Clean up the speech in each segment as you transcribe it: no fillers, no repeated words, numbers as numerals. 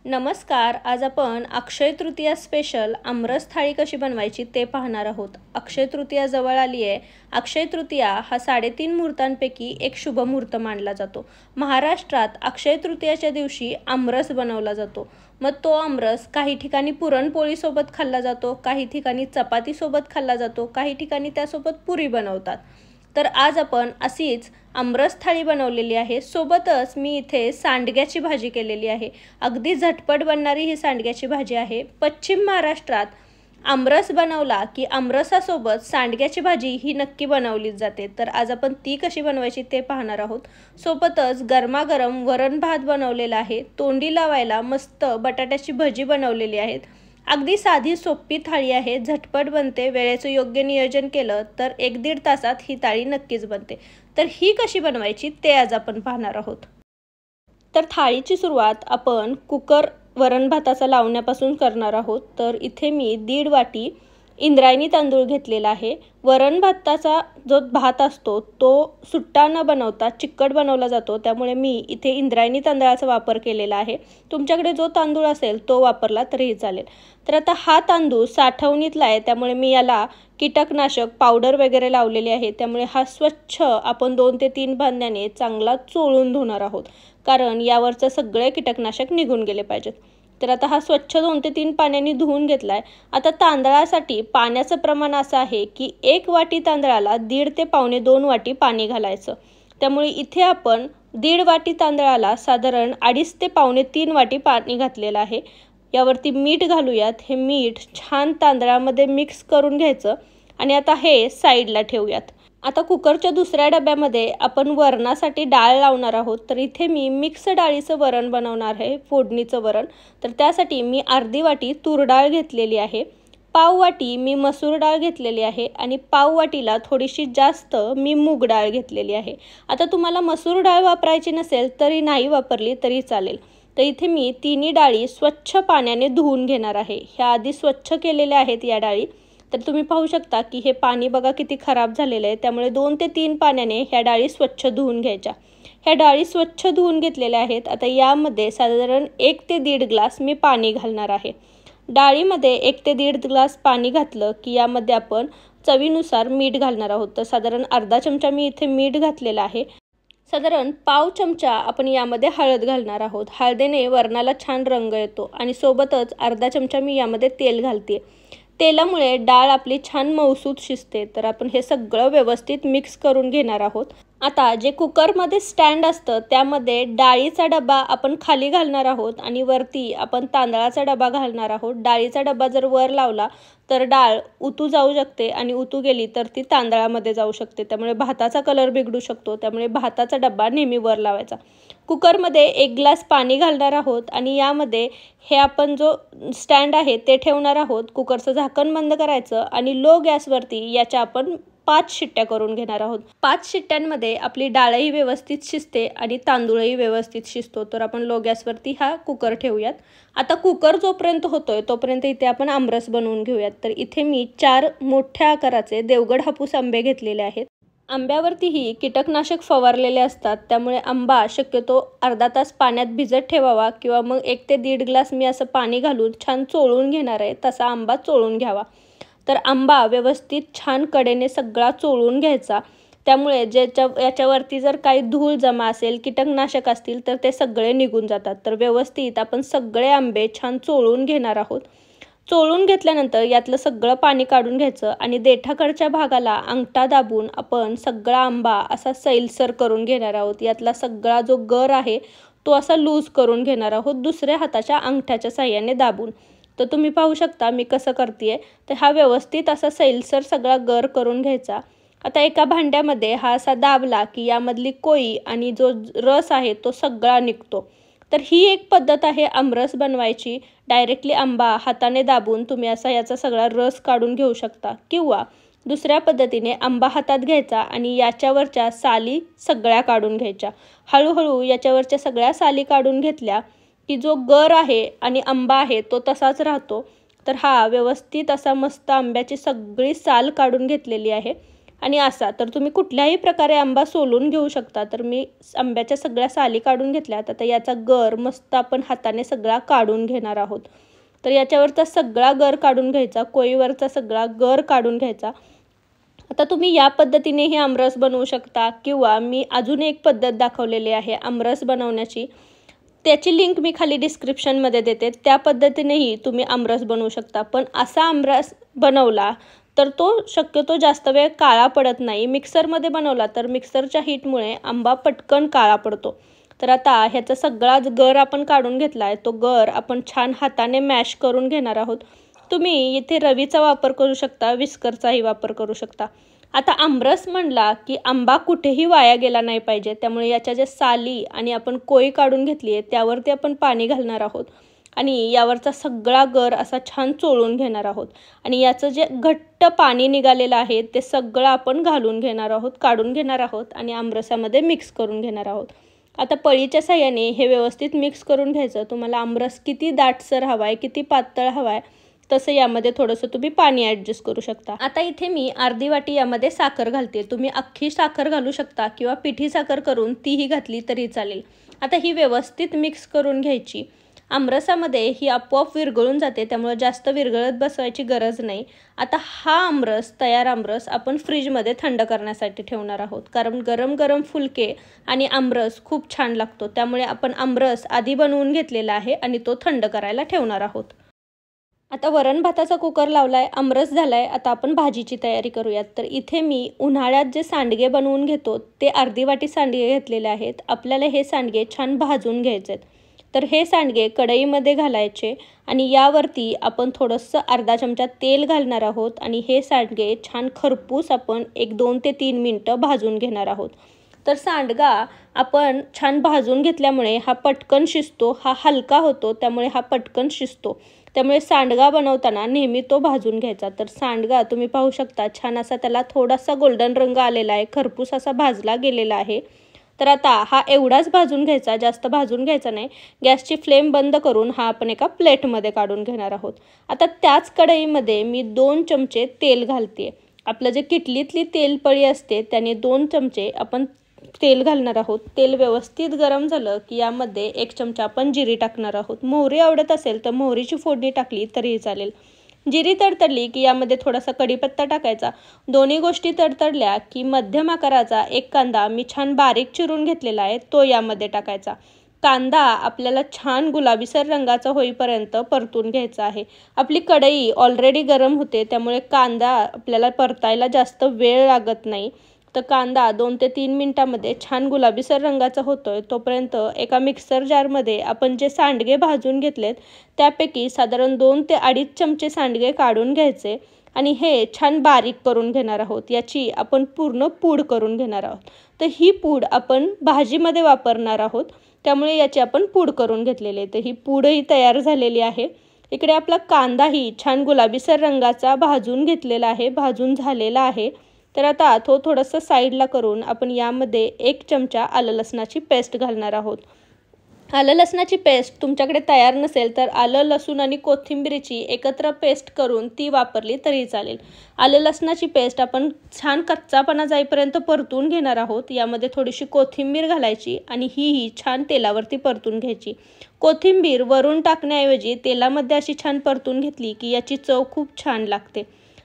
नमस्कार. आज आपण अक्षय तृतीया स्पेशल आमरस थाळी कशी बनवायची ते पाहणार आहोत. अक्षय तृतीया जवळ आली आहे. अक्षय तृतीया हा 3.5 मुहूर्तांपैकी एक शुभ मुहूर्त मानला जातो. महाराष्ट्रात अक्षय तृतीयाच्या दिवशी आमरस बनवला जातो. मग तो आमरस काही ठिकाणी पुरणपोळीसोबत खाल्ला जातो, काही ठिकाणी चपातीसोबत खाल्ला जातो, काही ठिकाणी त्यासोबत पुरी बनवतात. तर आज आपण अशीच आमरस थाळी बनवलेली आहे. सोबतच मी इथे सांडग्याची भाजी केलेली आहे. अगदी झटपट बनणारी ही सांडग्याची भाजी आहे. पश्चिम महाराष्ट्रात आमरस बनवला की आमरसासोबत सांडग्याची भाजी ही नक्की बनवलीच जाते. तर आज आपण ती कशी बनवायची ते पाहणार आहोत. सोबतच गरमागरम वरण भात बनवलेला आहे. तोंडी लावायला मस्त बटाट्याची भजी बनवलेली आहेत. अगदी साधी सोपी थाळी आहे. झटपट बनते. वेळेचं योग्य नियोजन केलं तर 1-1.5 तासात ही थाळी नक्कीच बनते. तर ही कशी बनवायची ते आज आपण पाहणार आहोत. तर थाळीची सुरुवात आपण कुकर वरण भाताचा लावण्यापासून करणार आहोत. तर इथे मी 1.5 वाटी इंद्रायणी तांदूळ घेतलेला आहे. वरण भाताचा जो भात असतो तो सुट्टा न बनवता चिकट बनवला जातो, त्यामुळे मी इथे इंद्रायणी तांदळाचा वापर केलेला आहे. तुमच्याकडे जो तांदूळ असेल तो वापरला तरीही चालेल. तर आता हा तांदूळ साठवणीतला आहे, त्यामुळे मी याला कीटकनाशक पावडर वगैरे लावलेली आहे. त्यामुळे हा स्वच्छ आपण 2 ते 3 पाण्याने चांगला चोळून धुणार आहोत, कारण यावरचं सगळे कीटकनाशक निघून गेले पाहिजेत. तर आता हा स्वच्छ 2 ते 3 पाण्याने धुवून घेतलाय. आता तांदळासाठी पाण्याचं प्रमाण असं आहे की 1 वाटी तांदळाला 1.5 ते पावणे 2 वाटी पाणी घालायचं. त्यामुळे इथे आपण 1.5 वाटी तांदळाला साधारण 2.5 ते पावणे 3 वाटी पाणी घातलेलं आहे. यावरती मीठ घालूयात. हे मीठ छान तांदळामध्ये मिक्स करून घ्यायचं आणि आता हे साईडला ठेवूयात. आता कुकरच्या दुसऱ्या डब्यामध्ये आपण वरणासाठी डाळ लावणार आहोत. तर इथे मी मिक्स डाळीचं वरण बनवणार आहे, फोडणीचं वरण. तर त्यासाठी मी अर्धी वाटी तूर डाळ घेतलेली आहे, पाव वाटी मी मसूर डाळ घेतलेली आहे आणि पाव वाटीला थोडीशी जास्त मी मूग डाळ घेतलेली आहे. आता तुम्हाला मसूर डाळ वापरायची नसेल तरी नाही वापरली तरी चालेल. तर इथे मी तिन्ही डाळी स्वच्छ पाण्याने धुवून घेणार आहे. ह्या आधी स्वच्छ केलेल्या आहेत या डाळी. तर तुम्ही पाहू शकता की हे पाणी बघा किती खराब झालेलं आहे. त्यामुळे 2 ते 3 पाण्याने ह्या डाळी स्वच्छ धुवून घ्यायच्या. ह्या डाळी स्वच्छ धुवून घेतलेल्या आहेत. आता यामध्ये साधारण 1 ते 1.5 ग्लास मी पाणी घालणार आहे. डाळीमध्ये 1 ते 1.5 ग्लास पाणी घातलं की यामध्ये आपण चवीनुसार मीठ घालणार आहोत. तर साधारण अर्धा चमचा मी इथे मीठ घातलेला आहे. साधारण पाव चमचा आपण यामध्ये हळद घालणार आहोत. हळदीने वरणाला छान रंग येतो आणि सोबतच अर्धा चमचा मी यामध्ये तेल घालते. तेलामुळे डाळ आपली छान मऊसूत शिजते. तर आपण हे सगळं व्यवस्थित मिक्स करून घेणार आहोत. आता जे कुकरमध्ये स्टँड असतं त्यामध्ये डाळीचा डबा आपण खाली घालणार आहोत आणि वरती आपण तांदळाचा डबा घालणार आहोत. डाळीचा डबा जर वर लावला तर डाळ उतू जाऊ शकते आणि उतू गेली तर ती तांदळामध्ये जाऊ शकते. त्यामुळे भाताचा कलर बिघडू शकतो. त्यामुळे भाताचा डबा नेहमी वर लावायचा. कुकरमध्ये 1 ग्लास पाणी घालणार आहोत आणि यामध्ये हे आपण जो स्टँड आहे ते ठेवणार आहोत. कुकरचं झाकण बंद करायचं आणि लो गॅसवरती याच्या आपण 5 शिट्ट्या करून घेणार आहोत. 5 शिट्ट्यांमध्ये आपली डाळही व्यवस्थित शिजते आणि तांदूळही व्यवस्थित शिजतो. तर आपण लो गॅसवरती हा कुकर ठेवूयात. आता कुकर जोपर्यंत होतोय तोपर्यंत इथे आपण आमरस बनवून घेऊयात. तर इथे मी 4 मोठ्या आकाराचे देवगड हापूस आंबे घेतलेले आहेत. आंब्यावरतीही कीटकनाशक फवारलेले असतात, त्यामुळे आंबा शक्यतो अर्धा तास पाण्यात भिजत ठेवावा किंवा मग 1 ते 1.5 ग्लास मी असं पाणी घालून छान चोळून घेणार आहे. तसा आंबा चोळून घ्यावा. तर आंबा व्यवस्थित छान कडेने सगळा चोळून घ्यायचा. त्यामुळे याच्यावरती जर काही धूळ जमा असेल, कीटकनाशक असतील तर ते सगळे निघून जातात. तर व्यवस्थित आपण सगळे आंबे छान चोळून घेणार आहोत. चोळून घेतल्यानंतर यातलं सगळं पाणी काढून घ्यायचं आणि देठाकडच्या भागाला अंगठा दाबून आपण सगळा आंबा असा सैलसर करून घेणार आहोत. यातला सगळा जो गर आहे तो असा लूज करून घेणार आहोत दुसऱ्या हाताच्या अंगठ्याच्या साह्याने दाबून. तर तुम्ही पाहू शकता मी कसं करते. तर हा व्यवस्थित असा सैलसर सगळा गर करून घ्यायचा. आता एका भांड्यामध्ये हा असा दाबला की यामधली कोई आणि जो रस आहे तो सगळा निघतो. तर ही एक पद्धत आहे आमरस बनवायची. डायरेक्टली आंबा हाताने दाबून तुम्ही असा याचा सगळा रस काढून घेऊ शकता, किंवा दुसऱ्या पद्धतीने आंबा हातात घ्यायचा आणि याच्यावरच्या साली सगळ्या काढून घ्यायच्या. हळूहळू याच्यावरच्या सगळ्या साली काढून घेतल्या की जो गर आहे आणि आंबा आहे तो तसाच राहतो. तर हा व्यवस्थित असा मस्त आंब्याची सगळी साल काढून घेतलेली आहे. आणि असा तर तुम्ही कुठल्याही प्रकारे आंबा सोलून घेऊ शकता. तर मी आंब्याच्या सगळ्या साली काढून घेतल्यात. आता याचा गर मस्त आपण हाताने सगळा काढून घेणार आहोत. तर याच्यावरचा सगळा गर काढून घ्यायचा, कोईवरचा सगळा गर काढून घ्यायचा. आता तुम्ही या पद्धतीनेही आमरस बनवू शकता किंवा मी अजून एक पद्धत दाखवलेली आहे आमरस बनवण्याची. त्याची लिंक मी खाली डिस्क्रिप्शनमध्ये देते. त्या पद्धतीनेही तुम्ही आमरस बनवू शकता. पण असा आमरस बनवला तर तो शक्यतो जास्त वेळ काळा पडत नाही. मिक्सरमध्ये बनवला तर मिक्सरच्या हीटमुळे आंबा पटकन काळा पडतो. तर आता ह्याचा सगळा गर आपण काढून घेतला आहे. तो गर आपण छान हाताने मॅश करून घेणार आहोत. तुम्ही इथे रवीचा वापर करू शकता, विस्करचाही वापर करू शकता. आता आमरस म्हणला की आंबा कुठेही वाया गेला नाही पाहिजे. त्यामुळे याच्या ज्या साली आणि आपण कोई काढून घेतली आहे त्यावरती आपण पाणी घालणार आहोत आणि यावरचा सगळा गर असा छान चोळून घेणार आहोत. आणि याचं जे घट्ट पाणी निघालेलं आहे ते सगळं आपण घालून घेणार आहोत, काढून घेणार आहोत आणि आमरसामध्ये मिक्स करून घेणार आहोत. आता पळीच्या साहाय्याने हे व्यवस्थित मिक्स करून घ्यायचं. तुम्हाला आमरस किती दाटसर हवा आहे, किती पातळ हवा आहे तसं यामध्ये थोडंसं तुम्ही पाणी ॲडजस्ट करू शकता. आता इथे मी अर्धी वाटी यामध्ये साखर घालते. तुम्ही अख्खी साखर घालू शकता किंवा पिठी साखर करून तीही घातली तरी चालेल. आता ही व्यवस्थित मिक्स करून घ्यायची. आमरसामध्ये ही आपोआप विरघळून जाते, त्यामुळे जास्त विरघळत बसवायची गरज नाही. आता हा तयार आमरस आपण फ्रीजमध्ये थंड करण्यासाठी ठेवणार आहोत. कारण गरम गरम फुलके आणि आमरस खूप छान लागतो. त्यामुळे आपण आमरस आधी बनवून घेतलेला आहे आणि तो थंड करायला ठेवणार आहोत. आता वरण भाताचा कुकर लावलाय, आमरस झालाय. आता आपण भाजीची तयारी करूयात. तर इथे मी उन्हाळ्यात जे सांडगे बनवून घेतो ते अर्धी वाटी सांडगे घेतलेले आहेत. आपल्याला हे सांडगे छान भाजून घ्यायचे आहेत. तर हे सांडगे कढईमध्ये घालायचे आणि यावरती आपण थोडंसं अर्धा चमचा तेल घालणार आहोत आणि हे सांडगे छान खरपूस आपण 1-2 ते 3 मिनटं भाजून घेणार आहोत. तर सांडगा आपण छान भाजून घेतल्यामुळे हा पटकन शिजतो, हा हलका होतो, त्यामुळे हा पटकन शिजतो. त्यामुळे सांडगा बनवताना नेहमी तो भाजून घ्यायचा. तर सांडगा तुम्ही पाहू शकता छान असा त्याला थोडासा गोल्डन रंग आलेला आहे, खरपूस असा भाजला गेलेला आहे. तर आता हा एवढाच भाजून घ्यायचा, जास्त भाजून घ्यायचा नाही. गॅसची फ्लेम बंद करून हा आपण एका प्लेटमध्ये काढून घेणार आहोत. आता त्याच कढईमध्ये मी 2 चमचे तेल घालते. आपलं जे किटलीतली तेलपळी असते त्याने 2 चमचे आपण तेल घालणार आहोत. तेल व्यवस्थित गरम झालं की यामध्ये 1 चमचा आपण जिरी टाकणार आहोत. मोहरी आवडत असेल तर मोहरीची फोडणी टाकली तरीही चालेल. जिरी तडतडली की यामध्ये थोडासा कढीपत्ता टाकायचा. दोन्ही गोष्टी तडतडल्या की मध्यम आकाराचा 1 कांदा मी छान बारीक चिरून घेतलेला आहे तो यामध्ये टाकायचा. कांदा आपल्याला छान गुलाबीसर रंगाचा होईपर्यंत परतून घ्यायचा आहे. आपली कढई ऑलरेडी गरम होते, त्यामुळे कांदा आपल्याला परतायला जास्त वेळ लागत नाही. तर कांदा 2 ते 3 मिनिटांमध्ये छान गुलाबीसर रंगाचा होतोय तोपर्यंत एका मिक्सर जारमध्ये आपण जे सांडगे भाजून घेतलेत त्यापैकी साधारण 2 ते 2.5 चमचे सांडगे काढून घ्यायचे आणि हे छान बारीक करून घेणार आहोत. याची आपण पूर्ण पूड करून घेणार आहोत. तर ही पूड आपण भाजीमध्ये वापरणार आहोत, त्यामुळे याची आपण पूड करून घेतलेली आहे. तर ही पूडही तयार झालेली आहे. इकडे आपला कांदाही छान गुलाबीसर रंगाचा भाजून घेतलेला आहे, भाजून झालेला आहे. तर आता तो थोडंसं साईडला करून आपण यामध्ये 1 चमचा आलं लसणाची पेस्ट घालणार आहोत. आलं लसणाची पेस्ट तुमच्याकडे तयार नसेल तर आलं, लसूण आणि कोथिंबीरीची एकत्र पेस्ट करून ती वापरली तरी चालेल. आलं लसणाची पेस्ट आपण छान कच्चापणा जाईपर्यंत परतून घेणार आहोत. यामध्ये थोडीशी कोथिंबीर घालायची आणि ही छान तेलावरती परतून घ्यायची. कोथिंबीर वरून टाकण्याऐवजी तेलामध्ये अशी छान परतून घेतली की याची चव खूप छान लागते.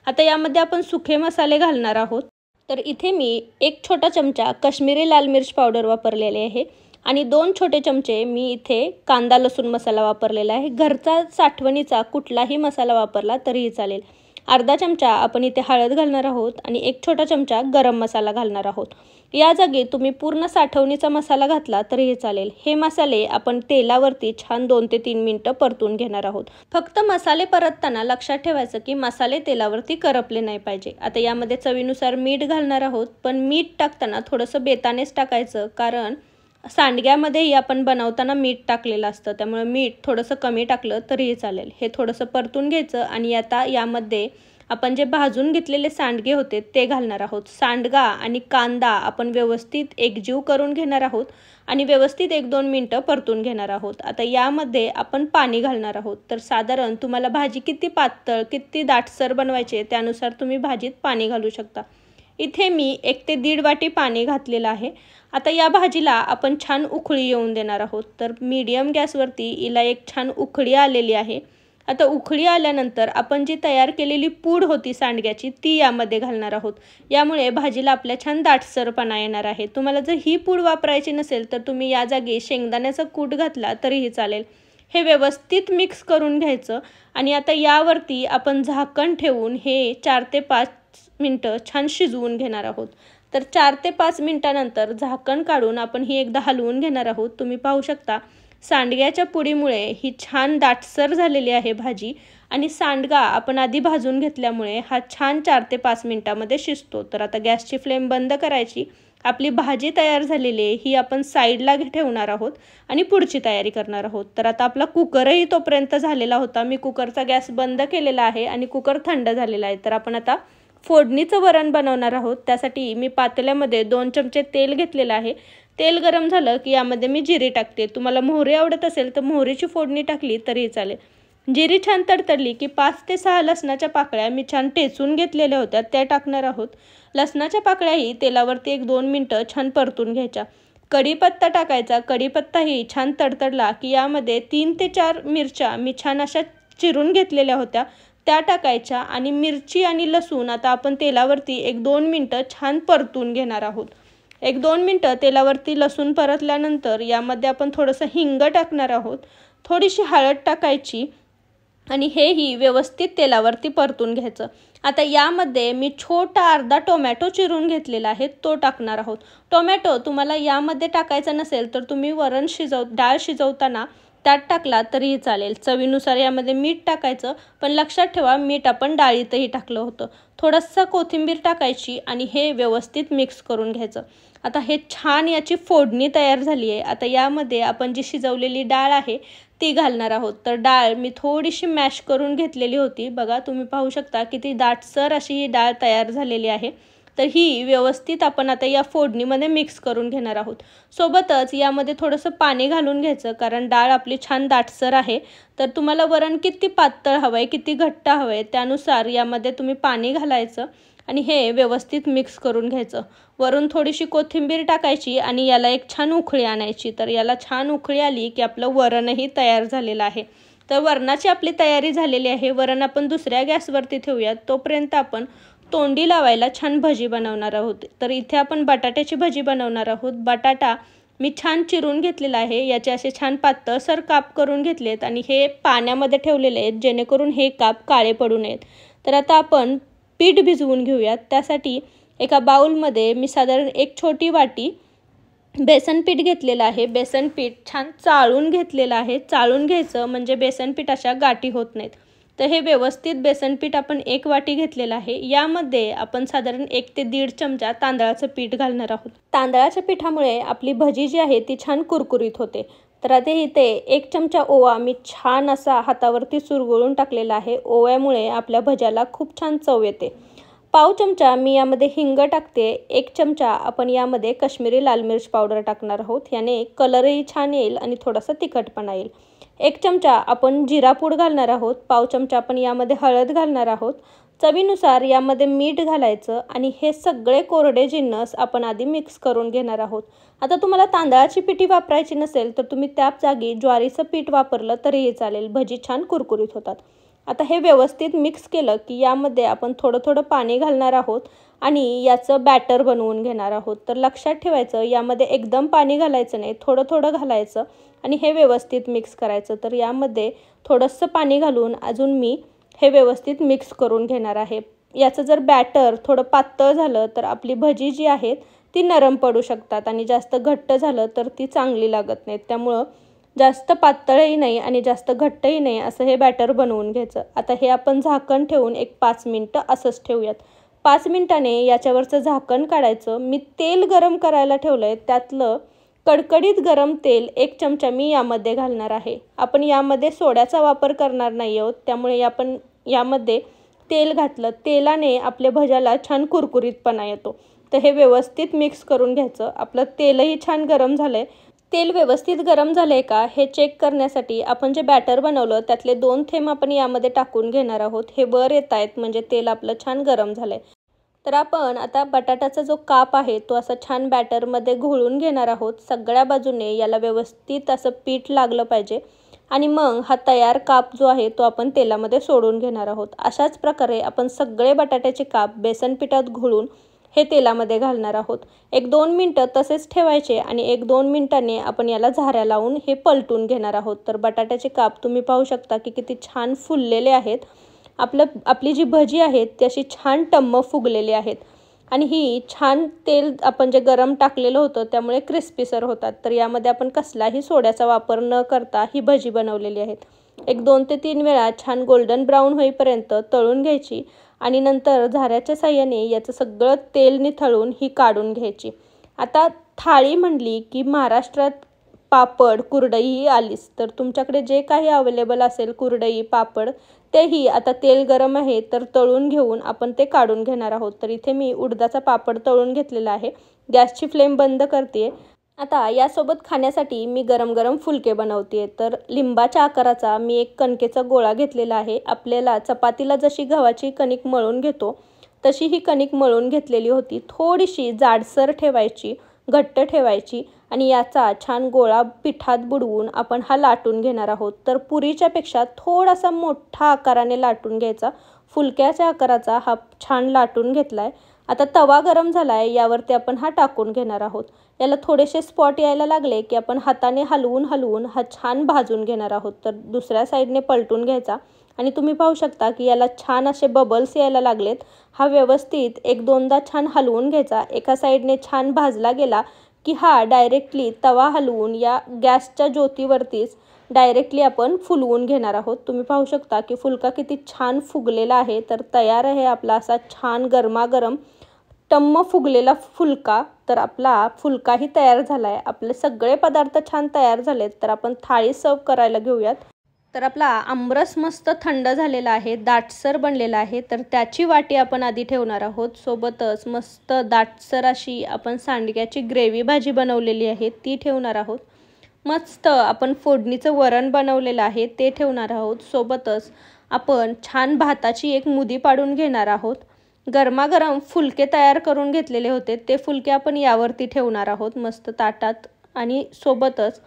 आता यामध्ये आपण सुखे मसाले घालणार आहोत. तर इथे मी 1 छोटा चमचा काश्मीरी लाल मिर्च पावडर वापरलेले आहे आणि 2 छोटे चमचे मी इथे कांदा लसूण मसाला वापरलेला आहे. घरचा साठवणीचा कुठलाही मसाला वापरला तरीही चालेल. अर्धा चमचा आपण इथे हळद घालणार आहोत आणि 1 छोटा चमचा गरम मसाला घालणार आहोत. या जागी तुम्ही पूर्ण साठवणीचा मसाला घातला तरीही चालेल. हे मसाले आपण तेलावरती छान 2 ते 3 मिनिटं परतून घेणार आहोत. फक्त मसाले परतताना लक्षात ठेवायचं की मसाले तेलावरती करपले नाही पाहिजे. आता यामध्ये चवीनुसार मीठ घालणार आहोत, पण मीठ टाकताना थोडंसं बेतानेच टाकायचं, कारण सांडग्यामध्येही आपण बनवताना मीठ टाकलेलं असतं, त्यामुळे मीठ थोडंसं कमी टाकलं तरीही चालेल. हे थोडंसं परतून घ्यायचं आणि आता यामध्ये आपण जे भाजून घेतलेले सांडगे होते ते घालणार आहोत. सांडगा आणि कांदा आपण व्यवस्थित एकजीव करून घेणार आहोत आणि व्यवस्थित 1-2 मिनटं परतून घेणार आहोत. आता यामध्ये आपण पाणी घालणार आहोत. तर साधारण तुम्हाला भाजी किती पातळ, किती दाटसर बनवायची त्यानुसार तुम्ही भाजीत पाणी घालू शकता. इथे मी 1 ते 1.5 वाटी पाणी घातलेलं आहे. आता या भाजीला आपण छान उकळी येऊन देणार आहोत. तर मीडियम गॅसवरती हिला एक छान उकळी आलेली आहे. आता उकळी आल्यानंतर आपण जी तयार केलेली पूड होती सांडग्याची ती यामध्ये घालणार आहोत. यामुळे भाजीला आपल्या छान दाटसरपणा येणार आहे. तुम्हाला जर ही पूड वापरायची नसेल तर तुम्ही या जागी शेंगदाण्याचा कूट घातला तरीही चालेल. हे व्यवस्थित मिक्स करून घ्यायचं आणि आता यावरती आपण झाकण ठेवून हे 4 ते 5 मिनटं छान शिजवून घेणार आहोत. तर 4 ते 5 मिनटानंतर झाकण काढून आपण ही एकदा हलवून घेणार आहोत. तुम्ही पाहू शकता सांडग्याच्या पुडीमुळे ही छान दाटसर झालेली आहे भाजी आणि सांडगा आपण आधी भाजून घेतल्यामुळे हा छान 4 ते 5 मिनटामध्ये शिजतो. तर आता गॅसची फ्लेम बंद करायची. आपली भाजी तयार झालेली आहे ही आपण साईडला ठेवणार आहोत आणि पुढची तयारी करणार आहोत. तर आता आपला कुकरही तोपर्यंत झालेला होता. मी कुकरचा गॅस बंद केलेला आहे आणि कुकर थंड झालेला आहे. तर आपण आता फोडणीचं वरण बनवणार आहोत. त्यासाठी मी पातेल्यामध्ये 2 चमचे तेल घेतलेलं आहे. तेल गरम झालं की यामध्ये मी जिरे टाकते. तुम्हाला मोहरी आवडत असेल तर मोहरीची फोडणी टाकली तरीही चालेल. जिरी छान तडतडली की 5 ते 6 लसणाच्या पाकळ्या मी छान ठेचून घेतलेल्या होत्या त्या टाकणार आहोत. लसणाच्या पाकळ्याही तेलावरती 1-2 मिनटं छान परतून घ्यायच्या. कढीपत्ता टाकायचा. कढीपत्ताही छान तडतडला की यामध्ये 3 ते 4 मिरच्या मी छान अशा चिरून घेतलेल्या होत्या त्या टाकायच्या आणि मिरची आणि लसूण आता आपण तेलावरती 1-2 मिनटं छान परतून घेणार आहोत. 1-2 मिनटं तेलावरती लसूण परतल्यानंतर यामध्ये आपण थोडंसं हिंग टाकणार आहोत. थोडीशी हळद टाकायची आणि हेही व्यवस्थित तेलावरती परतून घ्यायचं. आता यामध्ये मी छोटा अर्धा टोमॅटो चिरून घेतलेला आहे तो टाकणार आहोत. टोमॅटो तुम्हाला यामध्ये टाकायचा नसेल तर तुम्ही डाळ शिजवताना त्यात टाकला तरीही चालेल. चवीनुसार यामध्ये मीठ टाकायचं, पण लक्षात ठेवा मीठ आपण डाळीतही टाकलं होतं. थोडंसं कोथिंबीर टाकायची आणि हे व्यवस्थित मिक्स करून घ्यायचं. आता हे छान याची फोडणी तयार झाली आहे. आता यामध्ये आपण जी शिजवलेली डाळ आहे ती घालणार आहोत. तर डाळ मी थोडीशी मॅश करून घेतलेली होती. बघा तुम्ही पाहू शकता किती दाटसर अशी ही डाळ तयार झालेली आहे. तर ही व्यवस्थित आपण आता या फोडणीमध्ये मिक्स करून घेणार आहोत. सोबतच यामध्ये थोडंसं पाणी घालून घ्यायचं कारण डाळ आपली छान दाटसर आहे. तर तुम्हाला वरण किती पातळ हवं आहे किती घट्ट हवं आहे त्यानुसार यामध्ये तुम्ही पाणी घालायचं आणि हे व्यवस्थित मिक्स करून घ्यायचं. वरून थोडीशी कोथिंबीर टाकायची आणि याला एक छान उकळी आणायची. तर याला छान उकळी आली की आपलं वरणही तयार झालेलं आहे. तर वरणाची आपली तयारी झालेली आहे. वरण आपण दुसऱ्या गॅसवरती ठेवूयात. तोपर्यंत आपण तोंडी लावायला छान भजी बनवणार आहोत. तर इथे आपण बटाट्याची भजी बनवणार आहोत. बटाटा मी छान चिरून घेतलेला आहे. याचे असे छान पातळसर काप करून घेतलेत आणि हे पाण्यामध्ये ठेवलेले आहेत जेणेकरून हे काप काळे पडू नयेत. तर आता आपण पीठ भिजवून घेऊयात. त्यासाठी एका बाउलमध्ये मी साधारण 1 छोटी वाटी बेसन पीठ घेतलेलं आहे. बेसन पीठ छान चाळून घेतलेलं आहे. चाळून घ्यायचं म्हणजे बेसन पीठ अशा गाठी होत नाहीत. तर हे व्यवस्थित बेसन पीठ आपण 1 वाटी घेतलेलं आहे. यामध्ये आपण साधारण 1 ते 1.5 चमचा तांदळाचं पीठ घालणार आहोत. तांदळाच्या पिठामुळे आपली भजी जी आहे ती छान कुरकुरीत होते. तर आता इथे 1 चमचा ओवा मी छान असा हातावरती चुरगळून टाकलेला आहे. ओव्यामुळे आपल्या भज्याला खूप छान चव येते. पाव चमचा मी यामध्ये हिंग टाकते. 1 चमचा आपण यामध्ये काश्मीरी लाल मिर्च पावडर टाकणार आहोत. याने कलरही छान येईल आणि थोडासा तिखटपणा येईल. 1 चमचा आपण जिरा पूड घालणार आहोत. पाव चमचा आपण यामध्ये हळद घालणार आहोत. चवीनुसार यामध्ये मीठ घालायचं आणि हे सगळे कोरडे जिन्नस आपण आधी मिक्स करून घेणार आहोत. आता तुम्हाला तांदळाची पिठी वापरायची नसेल तर तुम्ही त्या जागी ज्वारीचं पीठ वापरलं तरीही चालेल. भजी छान कुरकुरीत होतात. आता हे व्यवस्थित मिक्स केलं की यामध्ये आपण थोडं थोडं पाणी घालणार आहोत आणि याचं बॅटर बनवून घेणार आहोत. तर लक्षात ठेवायचं यामध्ये एकदम पाणी घालायचं नाही, थोडं थोडं घालायचं आणि हे व्यवस्थित मिक्स करायचं. तर यामध्ये थोडंसं पाणी घालून अजून मी हे व्यवस्थित मिक्स करून घेणार आहे. याचं जर बॅटर थोडं पातळ झालं तर आपली भजी जी आहेत ती नरम पडू शकतात आणि जास्त घट्ट झालं तर ती चांगली लागत नाहीत. त्यामुळं जास्त पातळही नाही आणि जास्त घट्टही नाही असं हे बॅटर बनवून घ्यायचं. आता हे आपण झाकण ठेवून 5 मिनटं असंच ठेवूयात. 5 मिनटाने याच्यावरचं झाकण काढायचं. मी तेल गरम करायला ठेवलं आहे. त्यातलं कडकडीत गरम तेल 1 चमचा मी यामध्ये घालणार आहे. आपण यामध्ये सोड्याचा वापर करणार नाही आहोत त्यामुळे आपण यामध्ये तेल घातलं. तेलाने आपल्या भज्याला छान कुरकुरीतपणा येतो. तर हे व्यवस्थित मिक्स करून घ्यायचं. आपलं तेलही छान गरम झालं आहे. तेल व्यवस्थित गरम झालं आहे का हे चेक करण्यासाठी आपण जे बॅटर बनवलं त्यातले 2 थेंब आपण यामध्ये टाकून घेणार आहोत. हे वर येत आहेत म्हणजे तेल आपलं छान गरम झालं आहे. तर आपण आता बटाट्याचा जो काप आहे तो असा छान बॅटरमध्ये घोळून घेणार आहोत. सगळ्या बाजूने याला व्यवस्थित असं पीठ लागलं पाहिजे आणि मग हा तयार काप जो आहे तो आपण तेलामध्ये सोडून घेणार आहोत. अशाच प्रकारे आपण सगळे बटाट्याचे काप बेसन पिठात घोळून हे तेलामध्ये घालणार आहोत. 1-2 मिनटं तसेच ठेवायचे आणि 1-2 मिनिटांनी आपण याला झाऱ्या लावून हे पलटून घेणार आहोत. तर बटाट्याचे काप तुम्ही पाहू शकता की किती छान फुललेले आहेत. आपली जी भजी आहेत ती अशी छान टम्म फुगलेली आहेत आणि ही छान तेल आपण जे गरम टाकलेलं होतं त्यामुळे क्रिस्पीसर होतात. तर यामध्ये आपण कसलाही सोड्याचा वापर न करता ही भजी बनवलेली आहेत. 1-2 ते 3 वेळा छान गोल्डन ब्राऊन होईपर्यंत तळून घ्यायची आणि नंतर झाऱ्याच्या साह्याने याचं सगळं तेल निथळून ही काढून घ्यायची. आता थाळी म्हणली की महाराष्ट्रात पापड कुरडई ही आलीच. तर तुमच्याकडे जे काही अवेलेबल असेल कुरडई पापड तेही आता तेल गरम आहे तर तळून घेऊन आपण ते काढून घेणार आहोत. तर इथे मी उडदाचा पापड तळून घेतलेला आहे. गॅसची फ्लेम बंद करते. आता यासोबत खाण्यासाठी मी गरम गरम फुलके बनवते. तर लिंबाच्या आकाराचा मी एक कणकेचा गोळा घेतलेला आहे. आपल्याला चपातीला जशी गव्हाची कणिक मळून घेतो तशी ही कणिक मळून घेतलेली होती. थोडीशी जाडसर ठेवायची, घट्ट ठेवायची आणि याचा छान गोळा पिठात बुडवून आपण हा लाटून घेणार आहोत. तर पुरीच्या पेक्षा थोडासा मोठा आकाराने लाटून घ्यायचा. फुलक्याच्या आकाराचा हा छान लाटून घेतला आहे. आता तवा गरम झाला आहे, यावरती आपण हा टाकून घेणार आहोत. याला थोडेसे स्पॉट यायला लागले की आपण हाताने हलवून हा छान भाजून घेणार आहोत. तर दुसऱ्या साईडने पलटून घ्यायचा आणि तुम्ही पाहू शकता की याला छान असे बबल्स यायला लागलेत. हा व्यवस्थित 1-2दा छान हलवून घ्यायचा. एका साईडने छान भाजला गेला की हा डायरेक्टली तवा हलवून या गॅसच्या ज्योतीवरतीच डायरेक्टली आपण फुलवून घेणार आहोत. तुम्ही पाहू शकता की फुलका किती छान फुगलेला आहे. तर तयार आहे आपला असा छान गरमागरम टम्म फुगलेला फुलका. तर आपला फुलकाही तयार झाला आहे. आपले सगळे पदार्थ छान तयार झालेत. तर आपण थाळी सर्व करायला घेऊयात. तर आपला आमरस मस्त थंड झालेला आहे, दाटसर बनलेला आहे. तर त्याची वाटी आपण आधी ठेवणार आहोत. सोबतच मस्त दाटसर अशी आपण सांडग्याची ग्रेव्ही भाजी बनवलेली आहे ती ठेवणार आहोत. मस्त आपण फोडणीचं वरण बनवलेलं आहे ते ठेवणार आहोत. सोबतच आपण छान भाताची एक मुदी पाडून घेणार आहोत. गरमागरम फुलके तयार करून घेतलेले होते ते फुलके आपण यावरती ठेवणार आहोत मस्त ताटात आणि सोबतच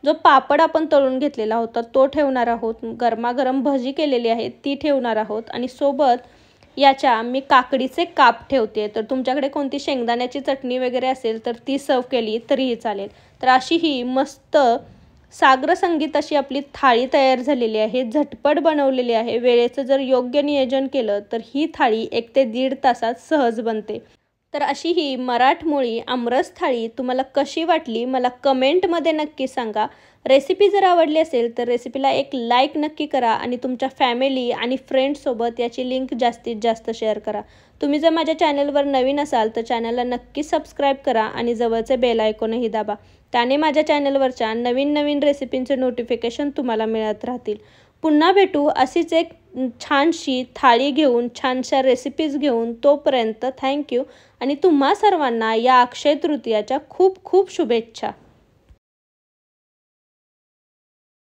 जो पापड आपण तळून घेतलेला होता तो ठेवणार आहोत. गरमागरम भजी केलेली आहे ती ठेवणार आहोत आणि सोबत याच्या मी काकडीचे काप ठेवते. तर तुमच्याकडे कोणती शेंगदाण्याची चटणी वगैरे असेल तर ती सर्व केली तरीही चालेल. तर अशी ही मस्त सागर संगीत अशी आपली थाळी तयार झालेली आहे. झटपट बनवलेली आहे. वेळेचं जर योग्य नियोजन केलं तर ही थाळी 1 ते 1.5 तासात सहज बनते. तर अशी ही मराठमोळी आमरस थाळी तुम्हाला कशी वाटली मला कमेंटमध्ये नक्की सांगा. रेसिपी जर आवडली असेल तर रेसिपीला एक लाईक नक्की करा आणि तुमच्या फॅमिली आणि फ्रेंड्ससोबत याची लिंक जास्तीत जास्त शेअर करा. तुम्ही जर माझ्या चॅनलवर नवीन असाल तर चॅनलला नक्की सबस्क्राईब करा आणि जवळचे बेल आयकॉनही दाबा. त्याने माझ्या चॅनलवरच्या नवीन रेसिपींचे नोटिफिकेशन तुम्हाला मिळत राहतील. पुन्हा भेटू अशीच एक छानशी थाळी घेऊन, छानशा रेसिपीज घेऊन. तोपर्यंत थँक्यू आणि तुम्हा सर्वांना या अक्षय तृतीयाच्या खूप खूप शुभेच्छा.